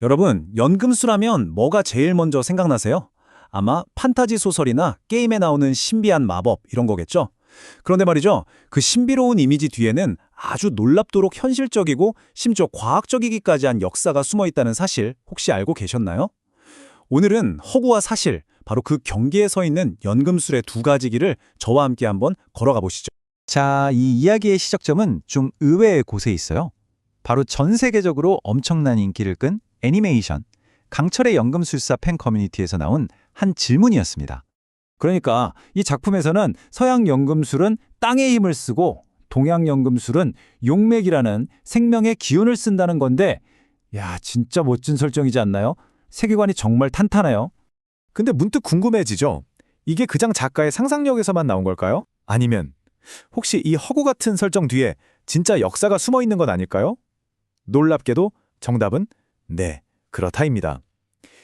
여러분, 연금술하면 뭐가 제일 먼저 생각나세요? 아마 판타지 소설이나 게임에 나오는 신비한 마법 이런 거겠죠? 그런데 말이죠, 그 신비로운 이미지 뒤에는 아주 놀랍도록 현실적이고 심지어 과학적이기까지 한 역사가 숨어 있다는 사실 혹시 알고 계셨나요? 오늘은 허구와 사실, 바로 그 경계에 서 있는 연금술의 두 가지 길을 저와 함께 한번 걸어가 보시죠. 자, 이 이야기의 시작점은 좀 의외의 곳에 있어요. 바로 전 세계적으로 엄청난 인기를 끈 애니메이션, 강철의 연금술사 팬 커뮤니티에서 나온 한 질문이었습니다. 그러니까 이 작품에서는 서양 연금술은 땅의 힘을 쓰고 동양 연금술은 용맥이라는 생명의 기운을 쓴다는 건데, 야, 진짜 멋진 설정이지 않나요? 세계관이 정말 탄탄해요. 근데 문득 궁금해지죠? 이게 그장 작가의 상상력에서만 나온 걸까요? 아니면 혹시 이 허구 같은 설정 뒤에 진짜 역사가 숨어 있는 건 아닐까요? 놀랍게도 정답은 네, 그렇다입니다.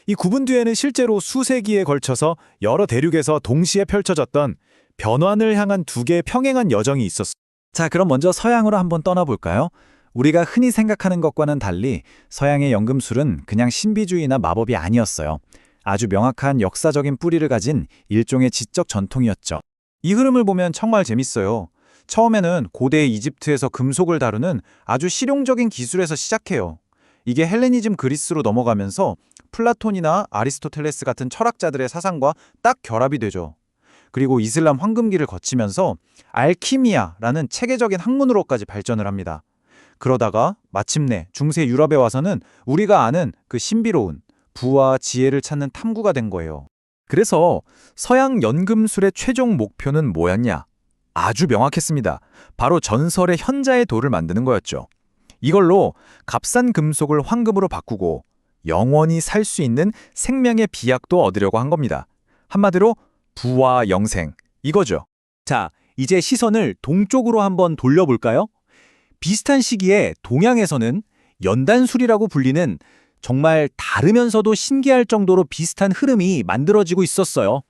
이 구분 뒤에는 실제로 수세기에 걸쳐서 여러 대륙에서 동시에 펼쳐졌던 변환을 향한 두 개의 평행한 여정이 있었어요. 자, 그럼 먼저 서양으로 한번 떠나볼까요? 우리가 흔히 생각하는 것과는 달리 서양의 연금술은 그냥 신비주의나 마법이 아니었어요. 아주 명확한 역사적인 뿌리를 가진 일종의 지적 전통이었죠. 이 흐름을 보면 정말 재밌어요. 처음에는 고대 이집트에서 금속을 다루는 아주 실용적인 기술에서 시작해요. 이게 헬레니즘 그리스로 넘어가면서 플라톤이나 아리스토텔레스 같은 철학자들의 사상과 딱 결합이 되죠. 그리고 이슬람 황금기를 거치면서 알키미아라는 체계적인 학문으로까지 발전을 합니다. 그러다가 마침내 중세 유럽에 와서는 우리가 아는 그 신비로운 부와 지혜를 찾는 탐구가 된 거예요. 그래서 서양 연금술의 최종 목표는 뭐였냐? 아주 명확했습니다. 바로 전설의 현자의 돌을 만드는 거였죠. 이걸로 값싼 금속을 황금으로 바꾸고 영원히 살 수 있는 생명의 비약도 얻으려고 한 겁니다. 한마디로 부와 영생, 이거죠. 자, 이제 시선을 동쪽으로 한번 돌려볼까요? 비슷한 시기에 동양에서는 연단술이라고 불리는 정말 다르면서도 신기할 정도로 비슷한 흐름이 만들어지고 있었어요.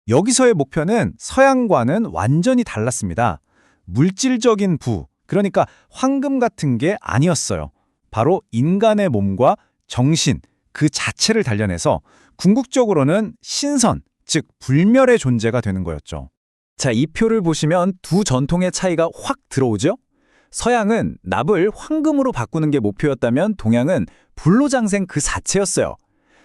여기서의 목표는 서양과는 완전히 달랐습니다. 물질적인 부, 그러니까 황금 같은 게 아니었어요. 바로 인간의 몸과 정신, 그 자체를 단련해서 궁극적으로는 신선, 즉 불멸의 존재가 되는 거였죠. 자, 이 표를 보시면 두 전통의 차이가 확 들어오죠? 서양은 납을 황금으로 바꾸는 게 목표였다면 동양은 불로장생 그 자체였어요.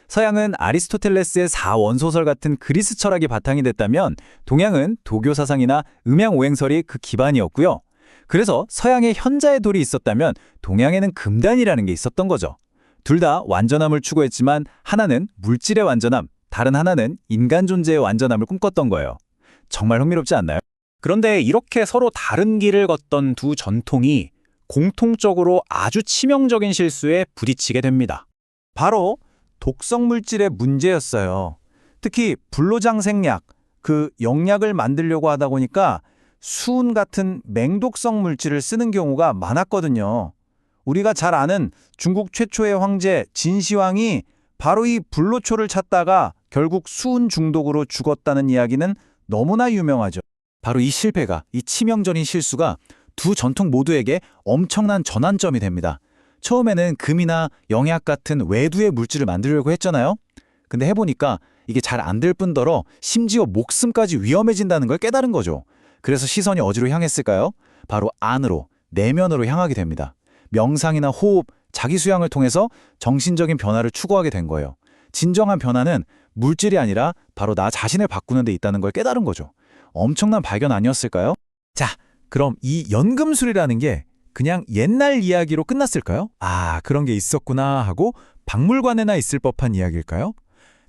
서양은 아리스토텔레스의 사원소설 같은 그리스 철학이 바탕이 됐다면 동양은 도교 사상이나 음양오행설이 그 기반이었고요. 그래서 서양에 현자의 돌이 있었다면 동양에는 금단이라는 게 있었던 거죠. 둘 다 완전함을 추구했지만 하나는 물질의 완전함, 다른 하나는 인간 존재의 완전함을 꿈꿨던 거예요. 정말 흥미롭지 않나요? 그런데 이렇게 서로 다른 길을 걷던 두 전통이 공통적으로 아주 치명적인 실수에 부딪히게 됩니다. 바로 독성 물질의 문제였어요. 특히 불로장생약, 그 영약을 만들려고 하다 보니까 수은 같은 맹독성 물질을 쓰는 경우가 많았거든요. 우리가 잘 아는 중국 최초의 황제 진시황이 바로 이 불로초를 찾다가 결국 수은 중독으로 죽었다는 이야기는 너무나 유명하죠. 바로 이 실패가, 이 치명적인 실수가 두 전통 모두에게 엄청난 전환점이 됩니다. 처음에는 금이나 영약 같은 외두의 물질을 만들려고 했잖아요. 근데 해보니까 이게 잘 안 될 뿐더러 심지어 목숨까지 위험해진다는 걸 깨달은 거죠. 그래서 시선이 어디로 향했을까요? 바로 안으로, 내면으로 향하게 됩니다. 명상이나 호흡, 자기 수양을 통해서 정신적인 변화를 추구하게 된 거예요. 진정한 변화는 물질이 아니라 바로 나 자신을 바꾸는 데 있다는 걸 깨달은 거죠. 엄청난 발견 아니었을까요? 자, 그럼 이 연금술이라는 게 그냥 옛날 이야기로 끝났을까요? 아, 그런 게 있었구나 하고 박물관에나 있을 법한 이야기일까요?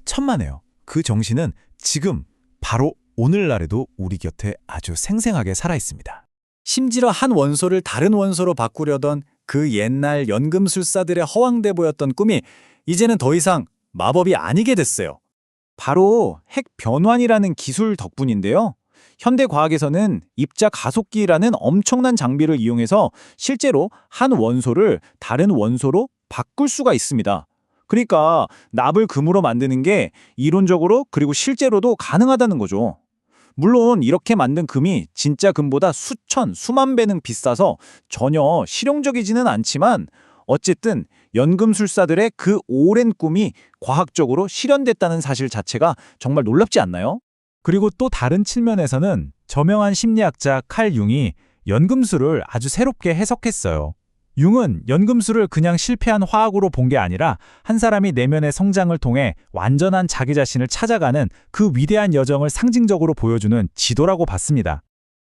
천만에요. 그 정신은 지금 바로 오늘날에도 우리 곁에 아주 생생하게 살아있습니다. 심지어 한 원소를 다른 원소로 바꾸려던 그 옛날 연금술사들의 허황돼 보였던 꿈이 이제는 더 이상 마법이 아니게 됐어요. 바로 핵 변환이라는 기술 덕분인데요. 현대 과학에서는 입자 가속기라는 엄청난 장비를 이용해서 실제로 한 원소를 다른 원소로 바꿀 수가 있습니다. 그러니까 납을 금으로 만드는 게 이론적으로 그리고 실제로도 가능하다는 거죠. 물론 이렇게 만든 금이 진짜 금보다 수천, 수만 배는 비싸서 전혀 실용적이지는 않지만 어쨌든 연금술사들의 그 오랜 꿈이 과학적으로 실현됐다는 사실 자체가 정말 놀랍지 않나요? 그리고 또 다른 측면에서는 저명한 심리학자 칼 융이 연금술을 아주 새롭게 해석했어요. 융은 연금술을 그냥 실패한 화학으로 본 게 아니라 한 사람이 내면의 성장을 통해 완전한 자기 자신을 찾아가는 그 위대한 여정을 상징적으로 보여주는 지도라고 봤습니다.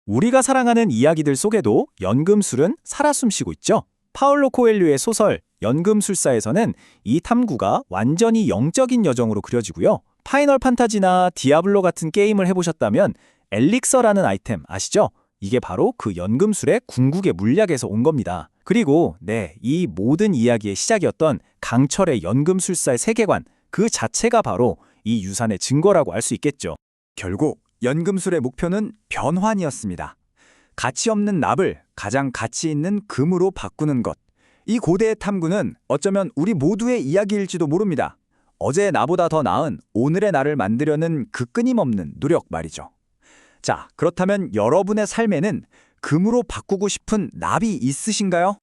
우리가 사랑하는 이야기들 속에도 연금술은 살아 숨쉬고 있죠. 파울로 코엘류의 소설 연금술사에서는 이 탐구가 완전히 영적인 여정으로 그려지고요. 파이널 판타지나 디아블로 같은 게임을 해보셨다면 엘릭서라는 아이템 아시죠? 이게 바로 그 연금술의 궁극의 물약에서 온 겁니다. 그리고 이 모든 이야기의 시작이었던 강철의 연금술사의 세계관, 그 자체가 바로 이 유산의 증거라고 알 수 있겠죠. 결국 연금술의 목표는 변환이었습니다. 가치 없는 납을 가장 가치 있는 금으로 바꾸는 것. 이 고대의 탐구는 어쩌면 우리 모두의 이야기일지도 모릅니다. 어제의 나보다 더 나은 오늘의 나를 만들려는 그 끊임없는 노력 말이죠. 자, 그렇다면 여러분의 삶에는 금으로 바꾸고 싶은 납이 있으신가요?